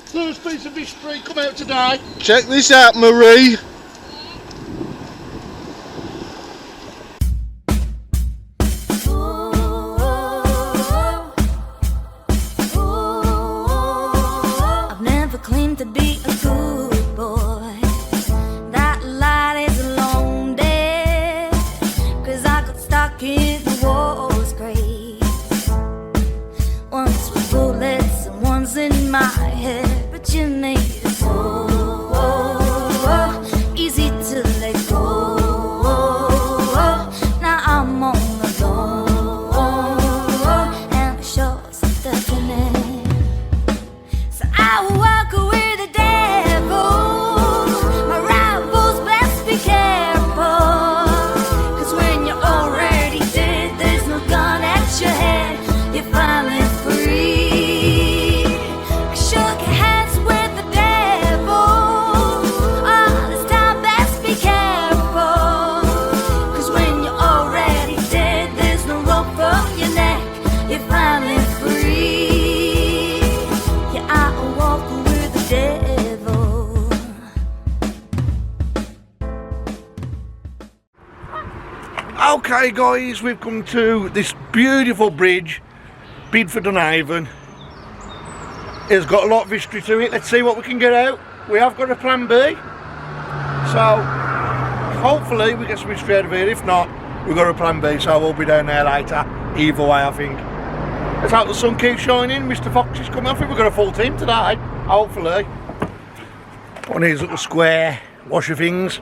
First piece of history come out today. Check this out, Marie. I've never claimed to be a good boy. That light is a long day. 'Cause I got stuck in the war's grave. Once with bullets and one's in my head. But you made it so easy to let go. Now I'm on the road and the shores are deafening. So I will walk away the devil. My rivals best be careful. 'Cause when you're already dead, there's no gun at your head. You're finally free. I shook hands with the devil. Oh, this time best be careful. 'Cause when you're already dead, there's no rope from your neck. You're finally free. Yeah, I walk with the devil. Okay guys, we've come to this beautiful bridge, Bidford on Avon. It's got a lot of history to it. Let's see what we can get out. We have got a plan B. So hopefully we get some history out of here. If not, we've got a plan B, so we'll be down there later. Either way, I think. Let's hope the sun keeps shining. Mr. Fox is coming. I think we've got a full team today, hopefully. One of these little square washer things,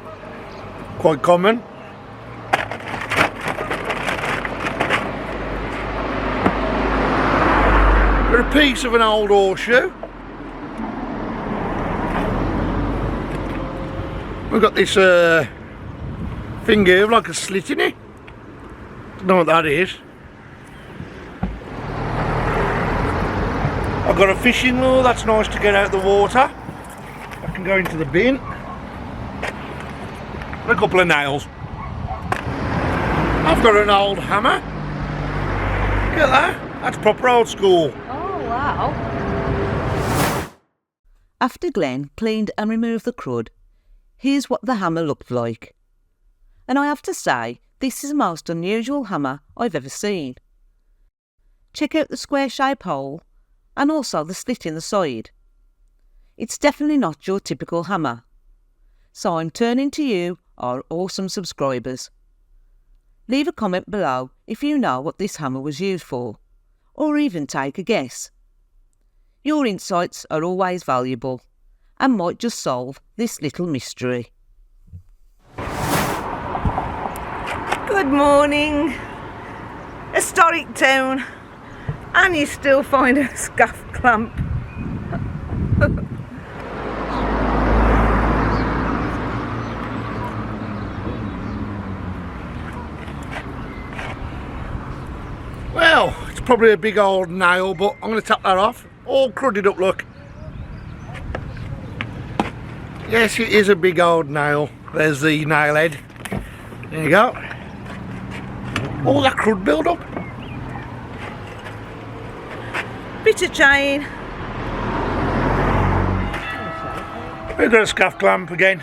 quite common. Got a piece of an old horseshoe. We've got this thing here with like a slit in it. Don't know what that is. I've got a fishing lure, that's nice to get out of the water. I can go into the bin. And a couple of nails. I've got an old hammer. Look at that, that's proper old school. Wow. After Glenn cleaned and removed the crud, here's what the hammer looked like. And I have to say, this is the most unusual hammer I've ever seen. Check out the square shape hole and also the slit in the side. It's definitely not your typical hammer. So I'm turning to you, our awesome subscribers. Leave a comment below if you know what this hammer was used for, or even take a guess. Your insights are always valuable and might just solve this little mystery. Good morning. Historic town. And you still find a scuff clamp. Well, it's probably a big old nail, but I'm going to tap that off. All crudded up, look. Yes, it is a big old nail. There's the nail head. There you go. All that crud build up. Bit of chain. We've got a scuff clamp again.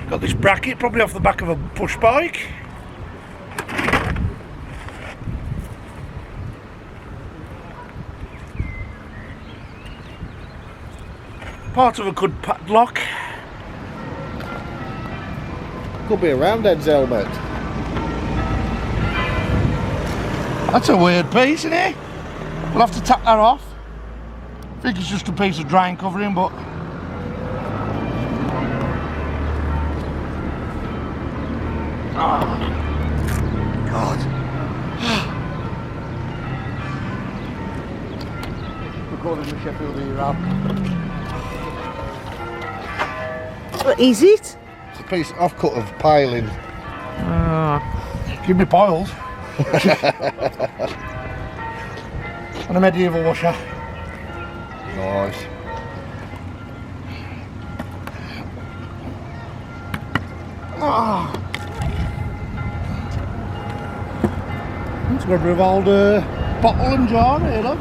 Got this bracket, probably off the back of a push bike. Part of a good padlock. Could be a roundhead's helmet. That's a weird piece, isn't it? We'll have to tap that off. I think it's just a piece of drain covering, but oh, God. We're calling the Sheffield here up. What is it? It's a piece offcut of piling. Give me piles. And a medieval washer. Nice. It's got a bit of old bottle and jar here, look.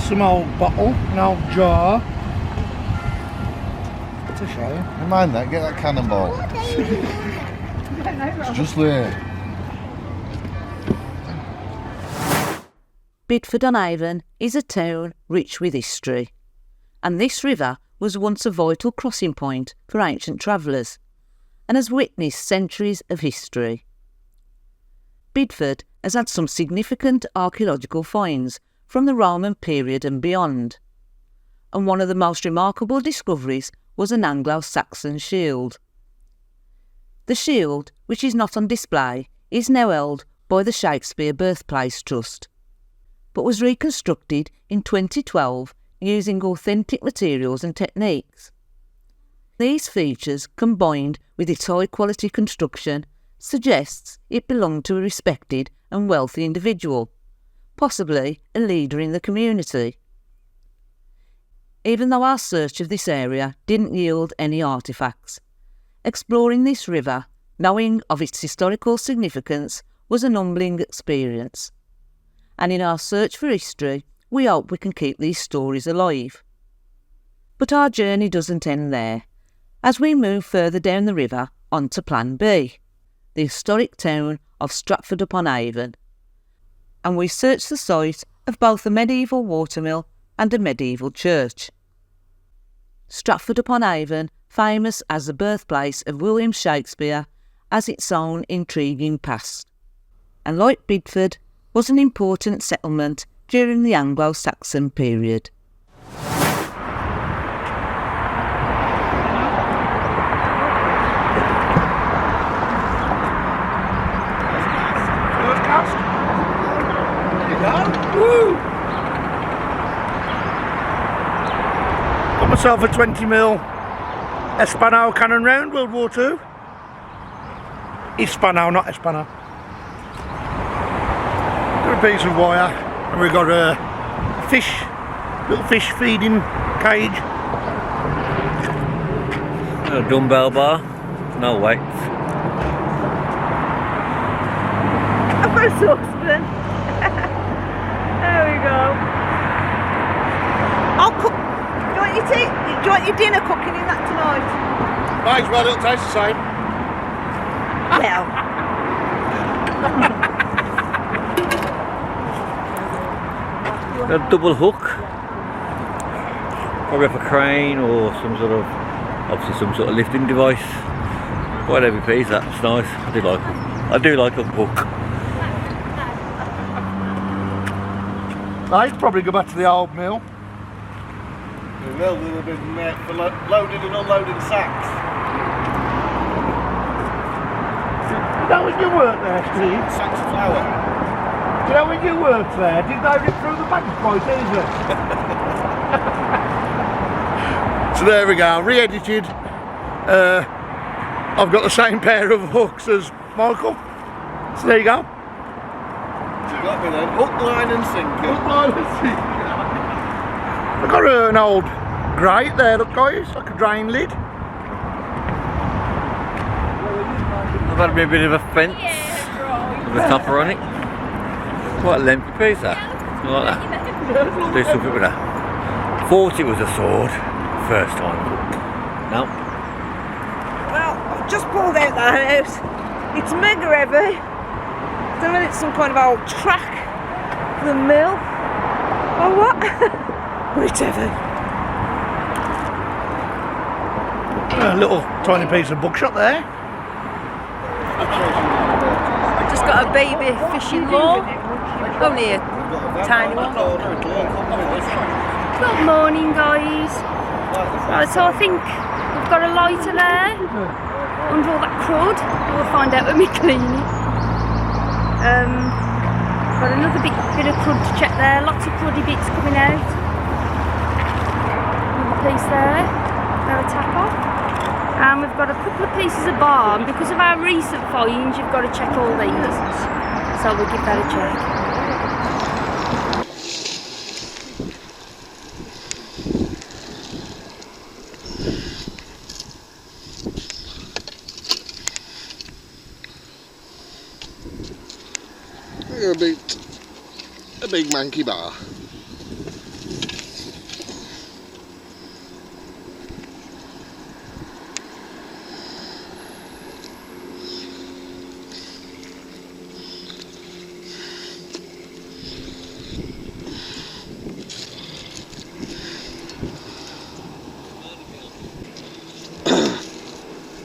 Some old bottle, an old jar. It's a shame. Never mind that, get that cannonball. It's just there. Bidford-on-Avon is a town rich with history, and this river was once a vital crossing point for ancient travellers and has witnessed centuries of history. Bidford has had some significant archaeological finds from the Roman period and beyond, and one of the most remarkable discoveries was an Anglo-Saxon shield. The shield, which is not on display, is now held by the Shakespeare Birthplace Trust, but was reconstructed in 2012 using authentic materials and techniques. These features, combined with its high-quality construction, suggests it belonged to a respected and wealthy individual, possibly a leader in the community. Even though our search of this area didn't yield any artefacts, exploring this river, knowing of its historical significance, was an humbling experience. And in our search for history, we hope we can keep these stories alive. But our journey doesn't end there, as we move further down the river onto Plan B, the historic town of Stratford-upon-Avon, and we search the site of both a medieval watermill and a medieval church. Stratford-upon-Avon, famous as the birthplace of William Shakespeare, has its own intriguing past, and like Bidford, was an important settlement during the Anglo-Saxon period. Got myself a 20mm Espano cannon round, World War II. Hispano, not Espano. Got a piece of wire, and we've got a little fish feeding cage. A dumbbell bar, no weights. I've got a saucepan. There we go. I'll cook. Do you want your dinner cooking in that tonight? Might as well, it'll taste the same. Well. A double hook, probably off a crane or some sort of, obviously some sort of lifting device. Quite a heavy piece, that's nice. I do like a hook. I'd probably go back to the old mill. We will have been for loading and unloading sacks. That was your work there, Steve. Sacks of flour. You know when you worked there, did they rip through the bags quite easily? So there we go, re-edited. I've got the same pair of hooks as Michael. So there you go. So you got me then. Hook, line and sinker. Hook, line and sinker. I've got an old grate there, look guys, like a drain lid. I've had a bit of a fence with a topper on it. Quite a lengthy piece that. I like that. Do something with that. Thought it was a sword first time. No. Well, I've just pulled out that house. It's mega heavy. I don't know if it's some kind of old track for the mill or what. But it's heavy. A little tiny piece of buckshot there. I've just got a baby fishing lure. Only a tiny one. Good morning, guys. Right, so I think we've got a lighter there under all that crud. We'll find out when we clean it. Got another bit of crud to check there. Lots of cruddy bits coming out. Another piece there. There a tapper. And we've got a couple of pieces of bar, and because of our recent finds, you've got to check all these. So we'll give that a check. you're a big manky bar.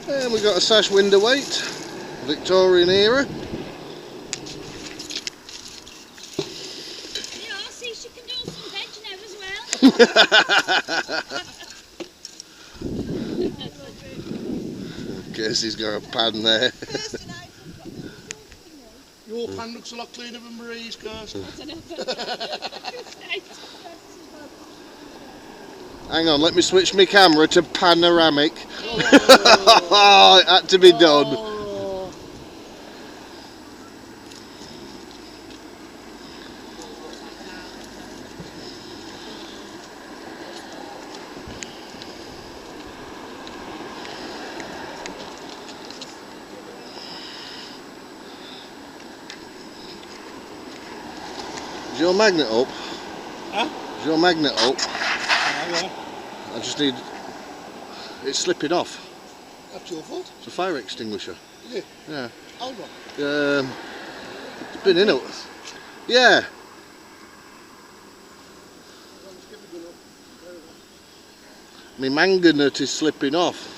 And we got a sash window weight, Victorian era. Yeah, I see she can do some veg now as well. Guess he's got a pan there. Your pan looks a lot cleaner than Marie's, Kirsten. Hang on, let me switch my camera to panoramic. Oh, it had to be done. Is your magnet up? Huh? Is your magnet up? Yeah. I just need... It's slipping off. That's your fault. It's a fire extinguisher. Is it? Yeah. Hold on. It's been in it. Yeah. My manganate is slipping off.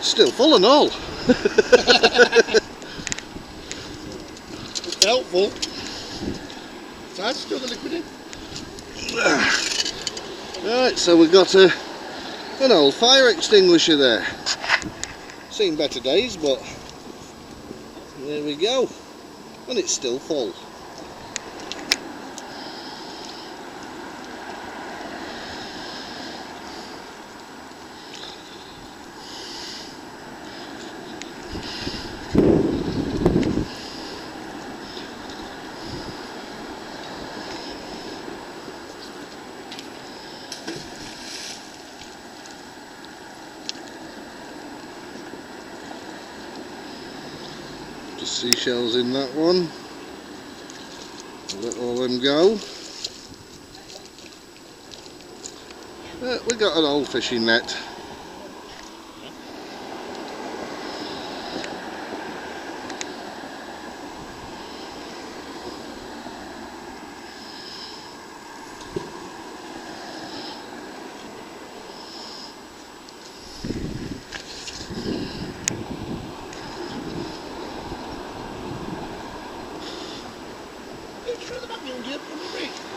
Still full and all. It's helpful. So that's still the liquid in. Right, so we've got an old fire extinguisher there. Seen better days, but there we go. And it's still full. Just seashells in that one. Let all them go. We got an old fishing net.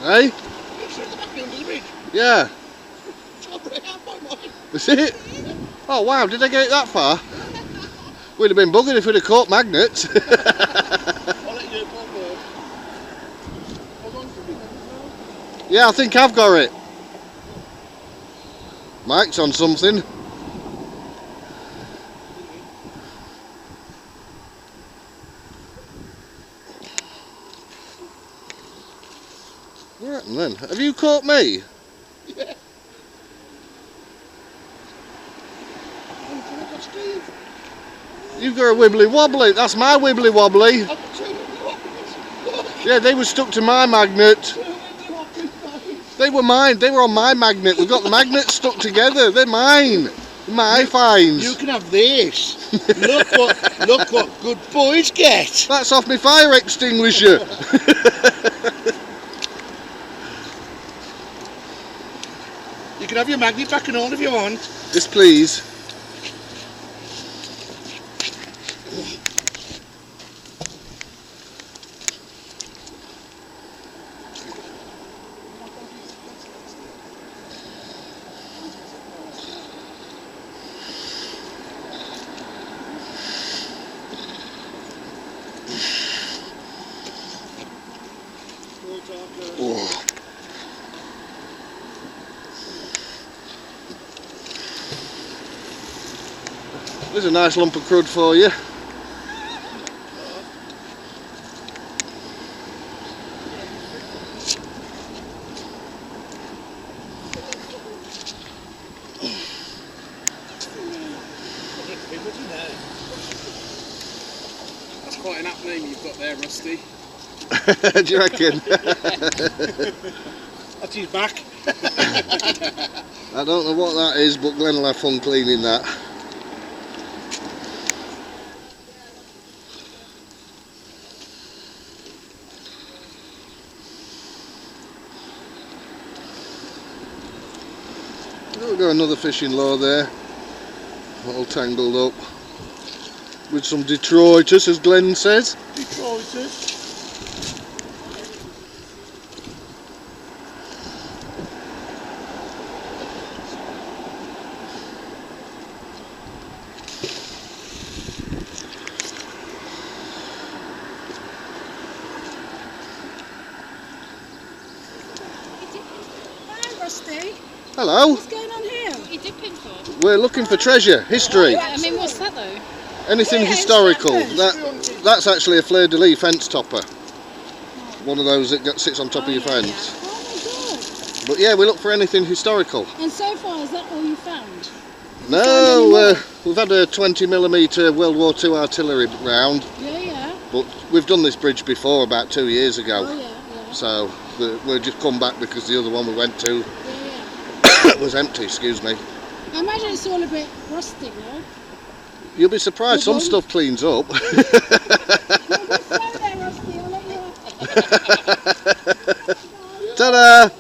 Hey? Yeah. Is it? Oh wow, did I get it that far? We'd have been buggered if we'd have caught magnets. Yeah, I think I've got it. Mike's on something. What happened then? Have you caught me? Yeah. You've got a wibbly wobbly. That's my wibbly wobbly. Yeah, they were stuck to my magnet. They were mine. They were on my magnet. We've got the magnets stuck together. They're mine. My finds. You can have this. Look what good boys get. That's off my fire extinguisher. You can have your magnet back and all if you want. Yes, please. Oh. There's a nice lump of crud for you. That's quite an apt name you've got there, Rusty. Do you reckon? That's his back. I don't know what that is, but Glenn will have fun cleaning that. We've got another fishing lure there, all tangled up with some detritus, as Glenn says. Detritus. Hi, Rusty. Hello, What's going on here? What are you dipping for? we're looking for treasure, history, I mean, what's that though? anything Yeah, historical. Stratford. That's actually a fleur-de-lis fence topper. One of those that sits on top of your fence. Oh my But yeah, we look for anything historical. god. And so far, is that all you found? No, we've had a 20mm World War II artillery round, Yeah. but we've done this bridge before about 2 years ago. Oh yeah. So we've just come back because the other one we went to Yeah. was empty, excuse me. I imagine it's all a bit rusty, no? You'll be surprised, some Good one. stuff cleans up. No, just slow there, Rusty. I'll let you off. Ta-da!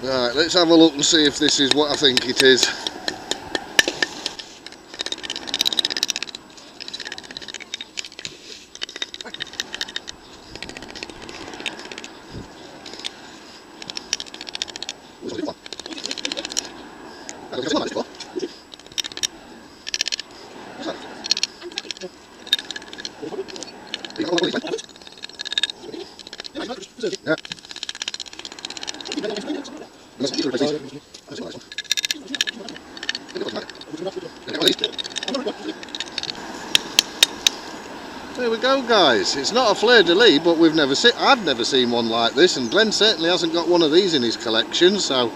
Right, let's have a look and see if this is what I think it is. Yeah. There we go, guys. It's not a fleur-de-lis, but I've never seen one like this, and Glenn certainly hasn't got one of these in his collection, so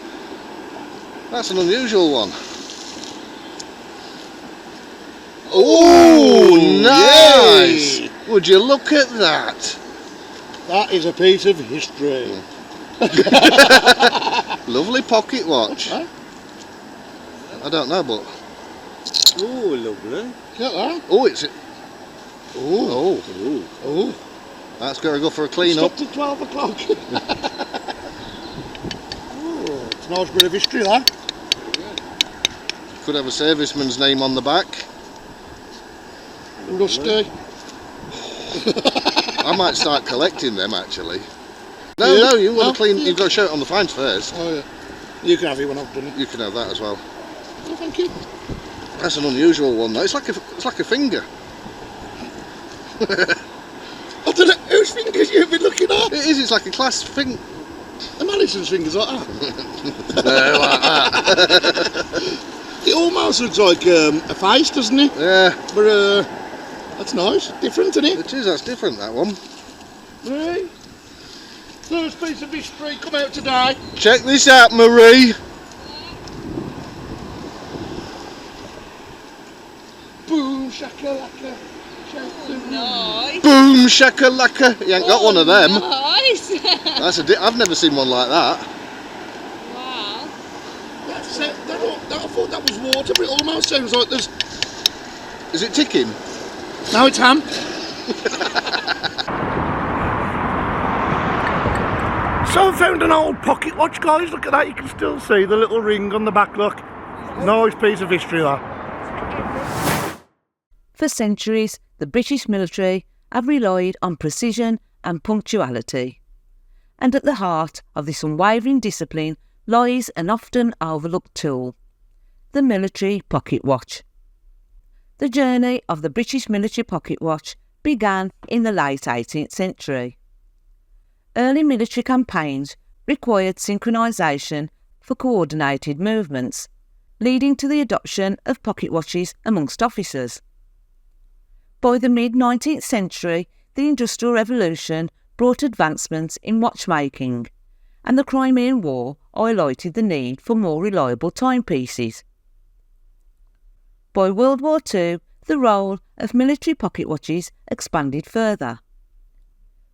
that's an unusual one. Oh, nice! Yay. Would you look at that? That is a piece of history. Lovely pocket watch. Huh? I don't know, but Oh, lovely. Look at that. oh, it's Oh, oh. that's got to go for a clean up. Stopped at 12 o'clock. Oh, it's a nice bit of history, that. Could have a serviceman's name on the back. Rusty. I might start collecting them actually. Yeah. No, you want No, to clean. yeah. You've got to show it on the fines first. Oh, yeah. You can have it when I've done it. You can have that as well. Oh, thank you. That's an unusual one though. It's like a finger. I don't know whose fingers you've been looking at. It is. It's like a class finger. The Madison's fingers like that. Like that. It almost looks like a face, doesn't it? Yeah, But that's nice. Different, isn't it? it is. That's different. That one. Right. First piece of history come out today. Check this out, Marie. Boom, shakalaka. Nice. Boom shakalaka. You ain't got one of them. Nice. That's I've never seen one like that. Wow. That's it. I thought that was water, but it almost sounds like there's. Is it ticking? No, it's ham. So I found an old pocket watch, guys. Look at that. You can still see the little ring on the back. Look. Nice piece of history, that. For centuries, the British military have relied on precision and punctuality. And at the heart of this unwavering discipline lies an often overlooked tool, the military pocket watch. The journey of the British military pocket watch began in the late 18th century. Early military campaigns required synchronisation for coordinated movements, leading to the adoption of pocket watches amongst officers. By the mid-19th century, the Industrial Revolution brought advancements in watchmaking, and the Crimean War highlighted the need for more reliable timepieces. By World War II, the role of military pocket watches expanded further.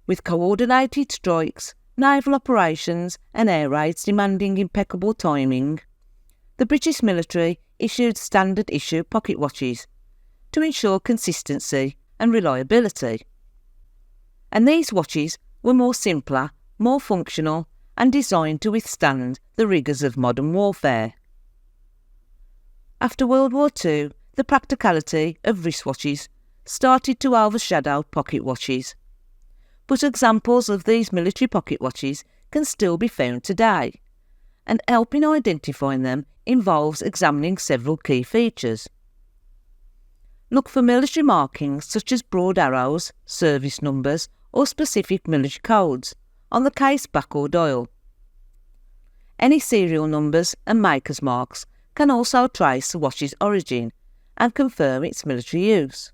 With coordinated strikes, naval operations and air raids demanding impeccable timing, the British military issued standard issue pocket watches to ensure consistency and reliability. And these watches were more simpler, more functional, and designed to withstand the rigours of modern warfare. After World War II, the practicality of wristwatches started to overshadow pocket watches, but examples of these military pocket watches can still be found today, and helping identify them involves examining several key features. Look for military markings such as broad arrows, service numbers, or specific military codes on the case back or dial. Any serial numbers and maker's marks can also trace the watch's origin and confirm its military use.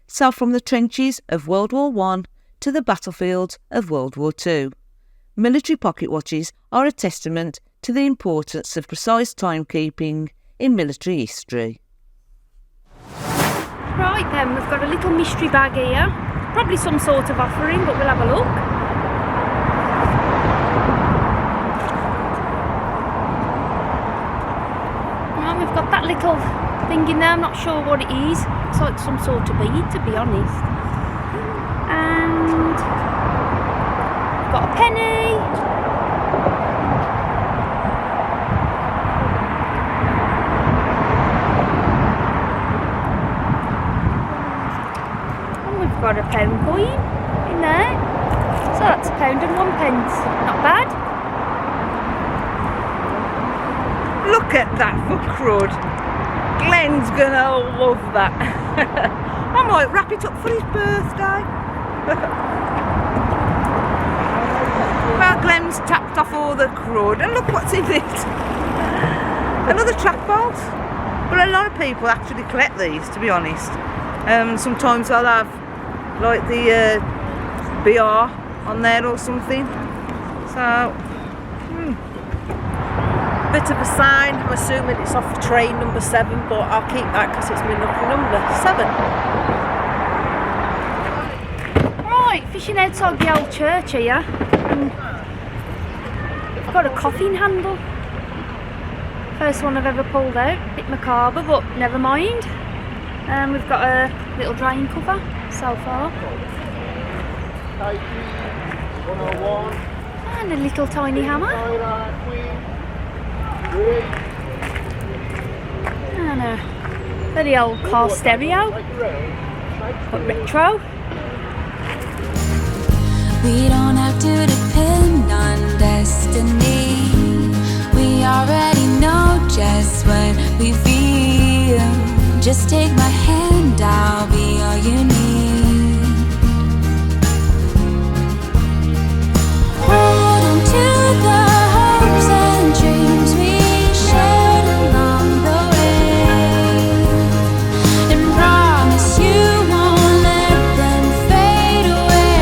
So from the trenches of World War I to the battlefields of World War II, military pocket watches are a testament to the importance of precise timekeeping in military history. Right then, we've got a little mystery bag here. Probably some sort of offering, but we'll have a look. Right, we've got that little thing in there. I'm not sure what it is. It's like some sort of bead, to be honest. And we've got a penny. Got a pound coin in there, so that's £1 and 1p. Not bad. Look at that for crud. Glenn's gonna love that. I might wrap it up for his birthday. Well, Glenn's tapped off all the crud, and look what's in it. Another track bolt. Well, a lot of people actually collect these, to be honest. Sometimes I'll have like the BR on there or something. So, bit of a sign. I'm assuming it's off train number 7, but I'll keep that because it's my lucky number 7. Right, fishing outside the old church here. I've got a coffin handle. First one I've ever pulled out. Bit macabre, but never mind. We've got a little drying cover so far. And a little tiny hammer. And a very old car stereo, but retro. We don't have to depend on destiny. We already know just what we feel. Just take my hand, I'll be all you need. Hold on to the hopes and dreams we shared along the way, and promise you won't let them fade away.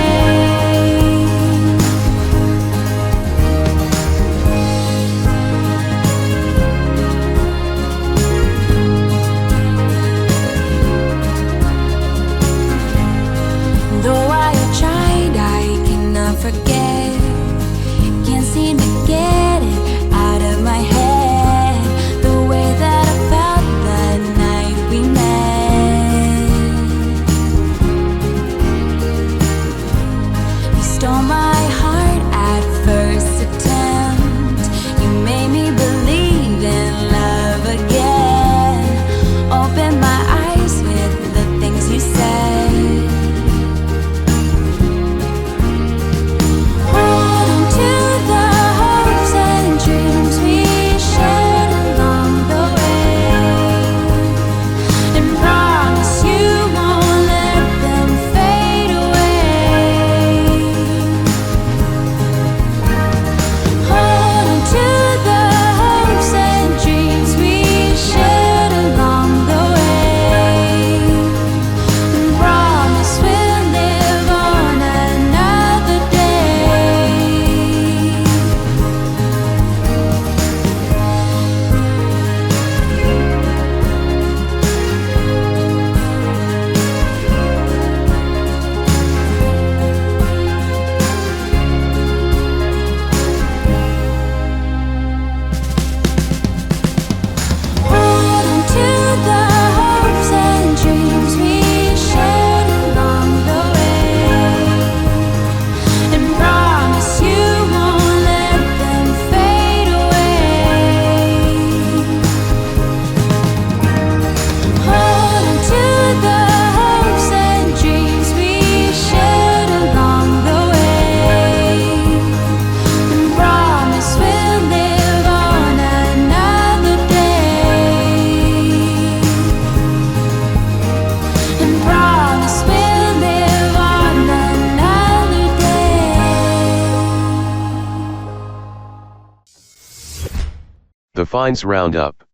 Finds Roundup.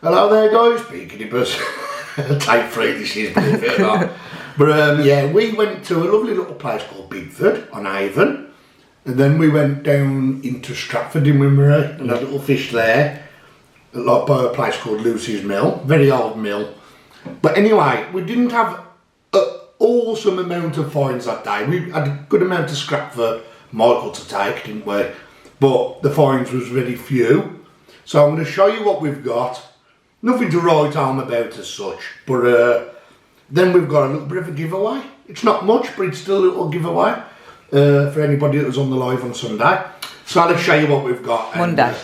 Hello there guys, Peaky Dippers. Take 3 this is, believe it or not. But yeah, we went to a lovely little place called Bidford on Avon. And then we went down into Stratford, didn't we, Marie? And had a little fish there. Like by a place called Lucy's Mill. Very old mill. But anyway, we didn't have an awesome amount of finds that day. We had a good amount of scrap for Michael to take, didn't we? But the finds was very few. So I'm going to show you what we've got. Nothing to write home about as such. But then we've got a little bit of a giveaway. It's not much, but it's still a little giveaway for anybody that was on the live on Sunday. So I'll show you what we've got. Monday.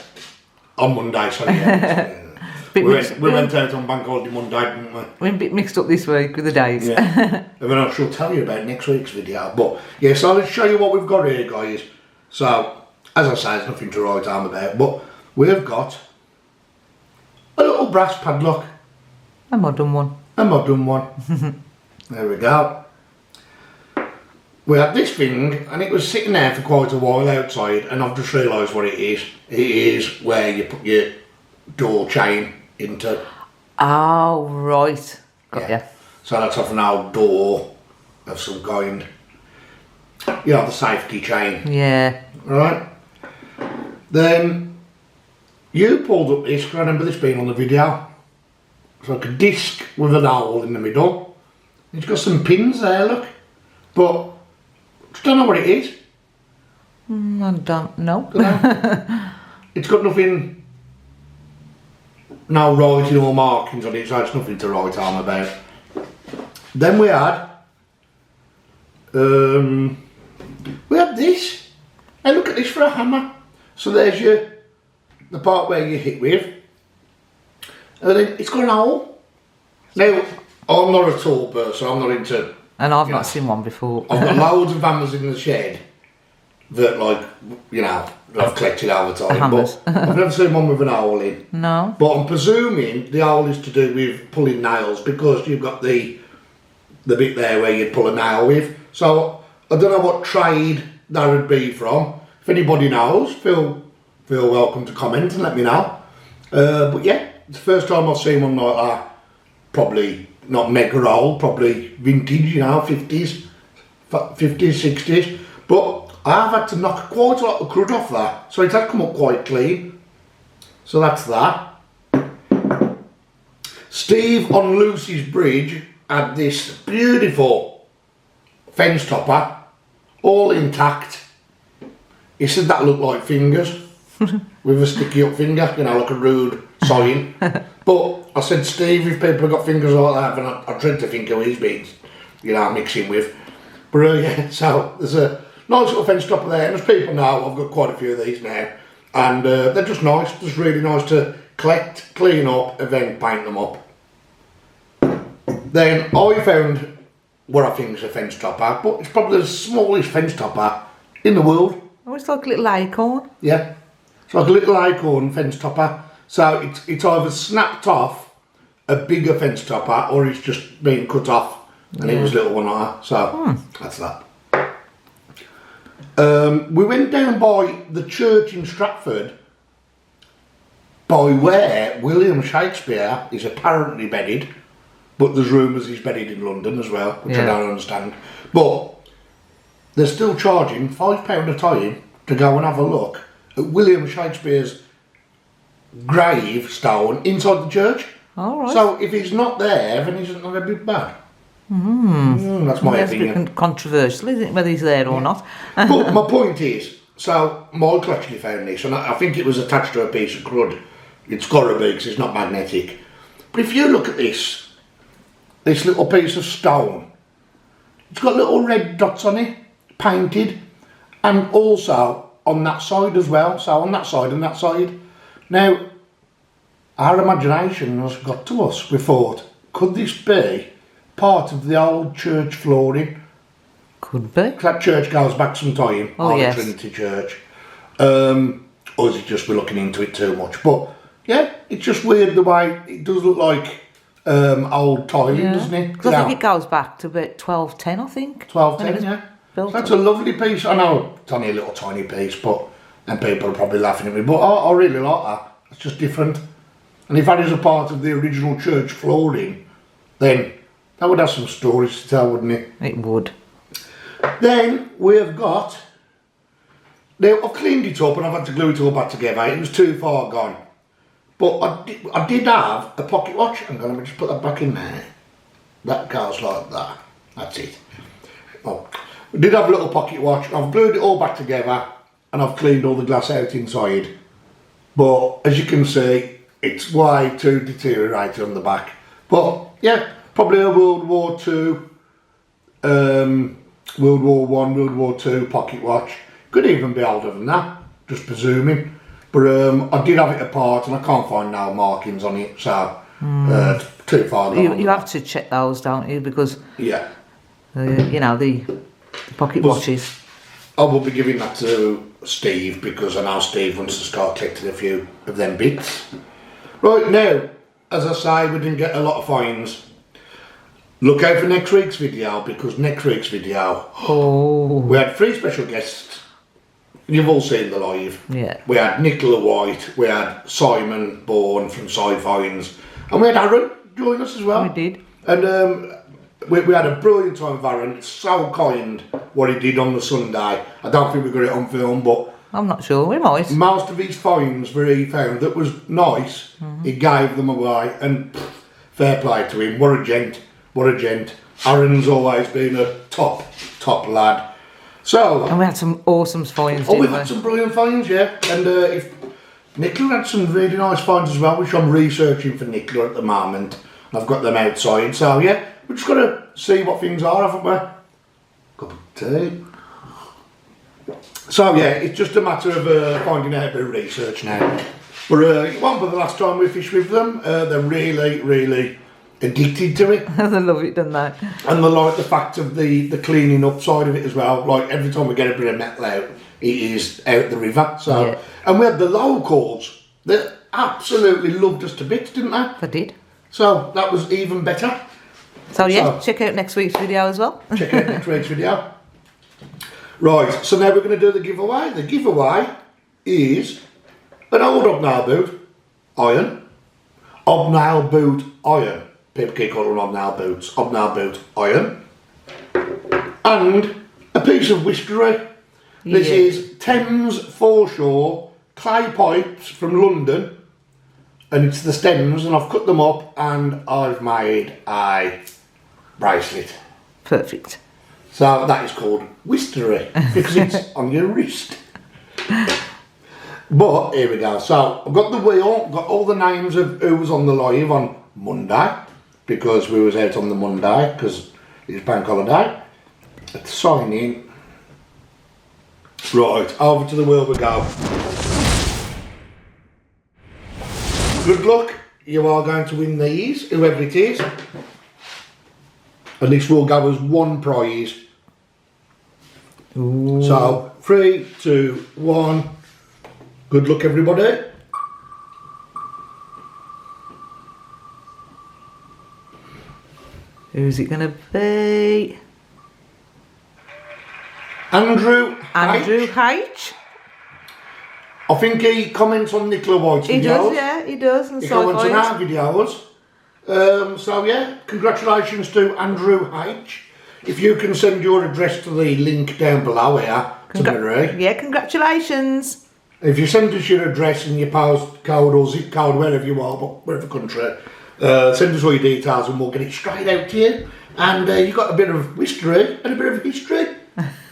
On Monday, sorry. Yeah. we went out on Bank Holiday Monday, didn't we? We're a bit mixed up this week with the days. Yeah. And then I shall tell you about next week's video. But yeah, so I'll show you what we've got here, guys. So, as I say, there's nothing to write home about, but we've got a little brass padlock. A modern one. A modern one. There we go. We had this thing, and it was sitting there for quite a while outside, and I've just realised what it is. It is where you put your door chain into. Oh, right. Got ya. So that's off an old door of some kind. You know, the safety chain. Yeah. Right? Then you pulled up this, 'cause I remember this being on the video. It's like a disc with an hole in the middle. It's got some pins there, look. But I don't know what it is. I don't know. It's got nothing, no writing or markings on it, so it's nothing to write home about. Then we had this. Hey, look at this for a hammer. So there's the part where you hit with. And then it's got an hole. Now, I'm not a tall person, I'm not into... And I've not seen one before. I've got loads of hammers in the shed that, like, you know, I've collected over time. But I've never seen one with an hole in. No. But I'm presuming the hole is to do with pulling nails, because you've got the bit there where you'd pull a nail with. So I don't know what trade that would be from. If anybody knows, feel welcome to comment and let me know. But yeah, it's the first time I've seen one like that. Probably not mega old, probably vintage, you know, 50s, 60s. But I've had to knock quite a lot of crud off that, so it has come up quite clean. So that's that. Steve on Lucy's Bridge had this beautiful fence topper, all intact. He said that looked like fingers, with a sticky up finger, you know, like a rude sign. But I said, Steve, if people have got fingers like that, then I dread to think who he's been, you know, mixing with. But yeah, so there's a nice little fence topper there, and as people know, I've got quite a few of these now, and they're just nice, just really nice to collect, clean up, and then paint them up. Then I found what I think is a fence topper, but it's probably the smallest fence topper in the world. Oh, it's like a little acorn. Yeah, it's like a little acorn fence topper. So it's either snapped off a bigger fence topper, or it's just been cut off and it was a little one like that. So that's that. We went down by the church in Stratford, by where William Shakespeare is apparently bedded, but there's rumours he's bedded in London as well, which I don't understand. But they're still charging £5 a time to go and have a look at William Shakespeare's gravestone inside the church. All right. So if he's not there, then he's not a bit bad. That's my opinion. A bit controversial, isn't it, whether he's there or not? But my point is, so Michael actually found this, and I think it was attached to a piece of crud. It's got to be, because it's not magnetic. But if you look at this little piece of stone, it's got little red dots on it, painted, and also on that side as well. So on that side and that side. Now, our imagination has got to us. We thought, could this be part of the old church flooring? Could be. That church goes back some time, yes. Trinity Church. Or is it just we're looking into it too much? But yeah, it's just weird the way it does look like old tiling, doesn't it? Because I think it goes back to about 1210, I think. 1210, yeah. That's a lovely piece. I know it's only a little tiny piece, but and people are probably laughing at me, but I really like that. It's just different. And if that is a part of the original church flooring, then that would have some stories to tell, wouldn't it? It would. Then we have got, now I've cleaned it up and I've had to glue it all back together. It was too far gone. But I did have a pocket watch. I'm going to just put that back in there. That goes like that. That's it. Oh, I did have a little pocket watch. I've glued it all back together and I've cleaned all the glass out inside. But as you can see, it's way too deteriorated on the back. But yeah, probably a World War II, World War I, World War II pocket watch. Could even be older than that, just presuming. But I did have it apart and I can't find no markings on it, so too far gone. You have to check those, don't you? Because, yeah, you know, the pocket watches. I will be giving that to Steve because I know Steve wants to start collecting a few of them bits. Right, now, as I say, we didn't get a lot of finds. Look out for next week's video because next week's video, we had 3 special guests. You've all seen the live. Yeah. We had Nicola White, we had Simon Bourne from Sci-Finds, and we had Aaron join us as well. We did. And we had a brilliant time with Aaron. It's so kind what he did on the Sunday. I don't think we got it on film, but I'm not sure, we might. most of his finds where he found that was nice, he gave them away, and fair play to him. What a gent, what a gent. Aaron's always been a top lad. So, And we had some awesome finds, we've didn't had we? some brilliant finds, yeah. And if Nicola had some really nice finds as well, which I'm researching for Nicola at the moment. I've got them outside, so yeah, we've just got to see what things are, haven't we? Cup of tea. So yeah, it's just a matter of finding out a bit of research now. But it won't be the last time we fish with them. They're really addicted to it. They love it, don't they? And they like the fact of the cleaning up side of it as well. Like every time we get a bit of metal out, it is out the river. So, Yeah. And we had the locals that absolutely loved us to bits, didn't they? They did. So that was even better. So yeah, So- check out next week's video as well. Check out next week's video. Right, so now we're going to do the giveaway. The giveaway is an old hobnail boot, iron. Hobnail boot, iron. People keep calling them hobnail boots. Hobnail boot, iron. And a piece of whiskery. This Yeah. is Thames foreshore clay pipes from London. And it's the stems, and I've cut them up and I've made a bracelet. Perfect. So that is called Wistery because it's on your wrist. But here we go. So I've got the wheel, got all the names of who was on the live on Monday because we was out on the Monday because it's bank holiday. Let's sign in. Right, over to the wheel we go. Good luck. You are going to win these, whoever it is. At least we'll go as one prize. Ooh. So 3, 2, 1. Good luck, everybody. Who's it going to be? Andrew Andrew H. H. I think he comments on Nicola White's He videos. does, yeah, he does. And He so comments on our videos. So yeah, congratulations to Andrew H. If you can send your address to the link down below here to Marie. Yeah, congratulations. If you send us your address and your postcode or zip code, wherever you are, but wherever country, send us all your details and we'll get it straight out to you. And you've got a bit of history and a bit of history.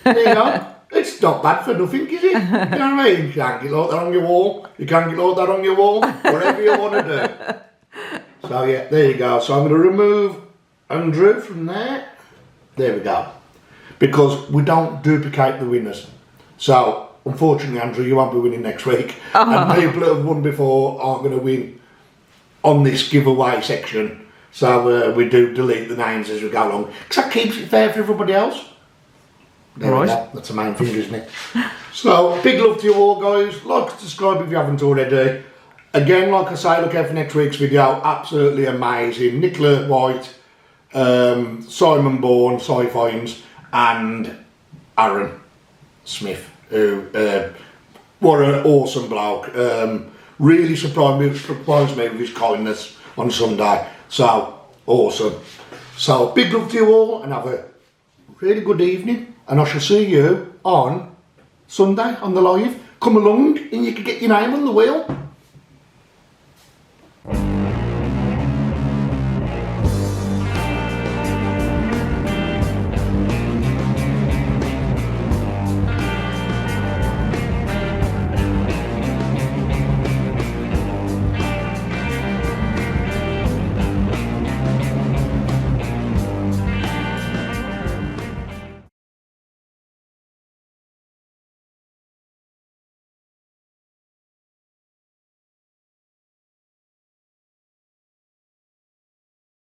There you go. It's not bad for nothing, is it? You know what I mean? You can't get like that on your wall. You can't get like that on your wall. Whatever you want to do. So yeah, there you go. So I'm going to remove Andrew from there. There we go. Because we don't duplicate the winners. So unfortunately, Andrew, you won't be winning next week. And people that have won before aren't going to win on this giveaway section. So we do delete the names as we go along. Because that keeps it fair for everybody else. There we go. That's the main thing, isn't it? So, big love to you all, guys. Like, subscribe if you haven't already. Again, like I say, look out for next week's video. Absolutely amazing. Nicola White, Simon Bourne, Sci-Finds, and Aaron Smith, who, what an awesome bloke. really surprised me with his kindness on Sunday. So, awesome. So, big love to you all and have a really good evening. And I shall see you on Sunday on the live. Come along and you can get your name on the wheel.